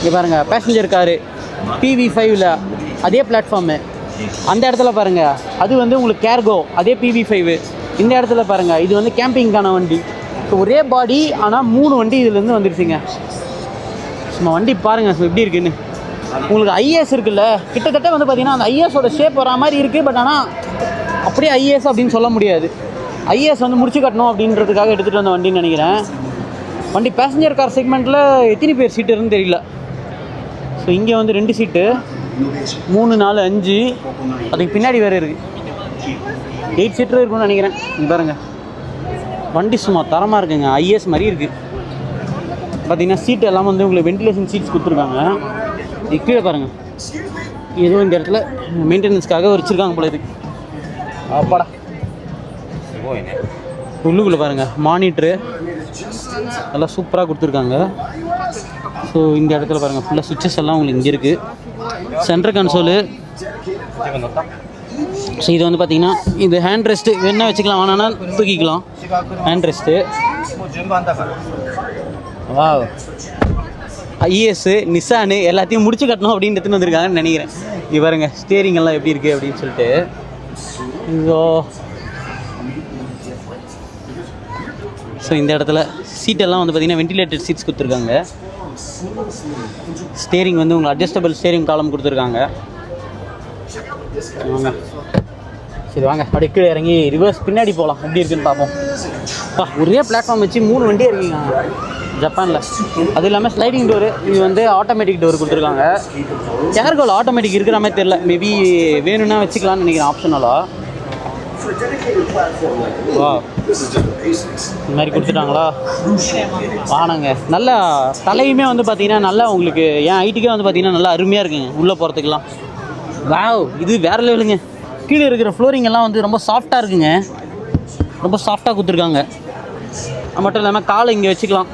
இங்கே பாருங்கள் passenger car PV5ல் அதே பிளாட்ஃபார்மு. அந்த இடத்துல பாருங்கள் அது வந்து உங்களுக்கு கேர்கோ அதே PV5. இந்த இடத்துல பாருங்கள் இது வந்து கேம்பிங்கான வண்டி. ஸோ ஒரே பாடி ஆனால் 3 வண்டி இதுலேருந்து வந்துருச்சுங்க. சும்மா வண்டி பாருங்கள் எப்படி இருக்குன்னு. உங்களுக்கு IS இருக்குல்ல, கிட்டத்தட்ட வந்து பார்த்திங்கன்னா அந்த ISோட ஷேப் வர மாதிரி இருக்குது. பட் ஆனால் அப்படியே IS அப்படின்னு சொல்ல முடியாது. IS வந்து முடிச்சு கட்டணும் அப்படின்றதுக்காக எடுத்துகிட்டு வந்த வண்டின்னு நினைக்கிறேன். வண்டி பேசஞ்சர் கார் செக்மெண்ட்டில் எத்தனை பேர் சீட்டு இருக்குன்னு தெரியல. ஸோ இங்கே வந்து 2 சீட்டு, 3 4 5, அதுக்கு பின்னாடி வேறு இருக்குது 8 சீட்டர் இருக்குன்னு நினைக்கிறேன். பாருங்கள் வண்டி சும்மா தரமாக இருக்குங்க. IS மாதிரி இருக்குது. பார்த்திங்கன்னா சீட்டு எல்லாம் வந்து உங்களுக்கு வென்டிலேஷன் சீட்ஸ் கொடுத்துருக்காங்க. இது கீழே பாருங்கள் ஏதோ இந்த இடத்துல மெயின்டெனன்ஸ்க்காக வச்சுருக்காங்க போல இருக்குது. அப்பாடா உள்ளுக்குள்ளே பாருங்கள் மானிட்ரு எல்லாம் சூப்பராக கொடுத்துருக்காங்க. ஸோ இந்த இடத்துல பாருங்கள் ஃபுல்லாக சுவிட்சஸ் எல்லாம் உங்களுக்கு இங்கே இருக்குது. Centre console. ஸோ இது வந்து பார்த்திங்கன்னா இது ஹேண்ட் ரெஸ்ட்டு வேணா வச்சுக்கலாம், வேணான்னா தூக்கிக்கலாம். Hand rest. வா IS நிசானு எல்லாத்தையும் முடிச்சு கட்டணும் அப்படின்னு எடுத்துன்னு வந்திருக்காங்கன்னு நினைக்கிறேன். இது பாருங்கள் ஸ்டேரிங் எல்லாம் எப்படி இருக்குது அப்படின்னு சொல்லிட்டு. ஸோ இந்த இடத்துல சீட்டெல்லாம் வந்து பார்த்திங்கன்னா வென்டிலேட்டட் சீட்ஸ் கொடுத்துருக்காங்க. ஸ்டேரிங் வந்து உங்களுக்கு அட்ஜஸ்டபிள் ஸ்டேரிங் காலம் கொடுத்துருக்காங்க. வாங்க சரி வாங்க அப்படியே கீழே இறங்கி ரிவர்ஸ் பின்னாடி போகலாம் எப்படி இருக்குன்னு பார்ப்போம். ஒரே பிளாட்ஃபார்ம் வச்சு 3 வண்டியே இருக்குங்க ஜப்பானில். அது இல்லாமல் ஸ்லைடிங் டோரு. இது வந்து ஆட்டோமேட்டிக் டோர் கொடுத்துருக்காங்க. கேர்கோவில் ஆட்டோமேட்டிக் இருக்கிற மாதிரி தெரில, மேபி வேணும்னா வச்சுக்கலான்னு நினைக்கிறேன் ஆப்ஷனலாக. வா இந்த மாதிரி கொடுத்துட்டாங்களா வானங்க. நல்லா தலையுமே வந்து பார்த்திங்கன்னா நல்லா உங்களுக்கு என் ஹைட்டுக்கே வந்து பார்த்திங்கன்னா நல்லா அருமையாக இருக்குங்க உள்ளே போகிறதுக்கெலாம். வாவ் இது வேறு லெவலுங்க. கீழே இருக்கிற ஃப்ளோரிங் எல்லாம் வந்து ரொம்ப சாஃப்டாக இருக்குங்க. ரொம்ப சாஃப்டாக கொடுத்துருக்காங்க. அது மட்டும் இல்லாமல் காலை இங்கே வச்சுக்கலாம்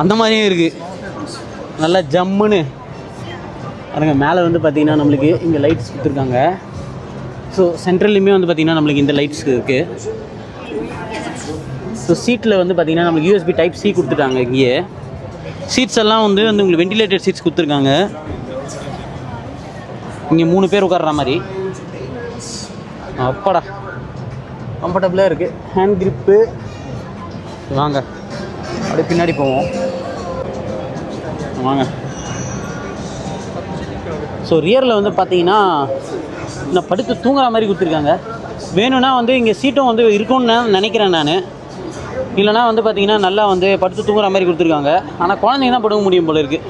அந்த மாதிரியும் இருக்குது. நல்லா ஜம்முன்னு பாருங்க. மேலே வந்து பார்த்திங்கன்னா நம்மளுக்கு இங்கே லைட்ஸ் கொடுத்துருக்காங்க. ஸோ சென்ட்ரல்லையுமே வந்து பார்த்திங்கன்னா நம்மளுக்கு இந்த லைட்ஸ் இருக்குது. ஸோ சீட்டில் வந்து பார்த்திங்கன்னா நம்மளுக்கு USB Type C கொடுத்துட்டாங்க. இங்கேயே சீட்ஸ் எல்லாம் வந்து உங்களுக்கு வென்டிலேட்டட் சீட்ஸ் கொடுத்துருக்காங்க. இங்கே 3 பேர் உட்கார்ற மாதிரி. அப்பாடா கம்ஃபர்டபுளாக இருக்குது. Hand grip. வாங்க அப்படியே பின்னாடி போவோம் வாங்க. ஸோ ரியரில் வந்து பார்த்தீங்கன்னா நான் படுத்து தூங்குற மாதிரி கொடுத்துருக்காங்க. வேணும்னா வந்து இங்கே சீட்டும் வந்து இருக்கும்னு நினைக்கிறேன் நான். இல்லைனா வந்து பார்த்தீங்கன்னா நல்லா வந்து படுத்து தூங்குற மாதிரி கொடுத்துருக்காங்க. ஆனால் குழந்தைங்க தான் படுக்க முடியும் போல இருக்குது.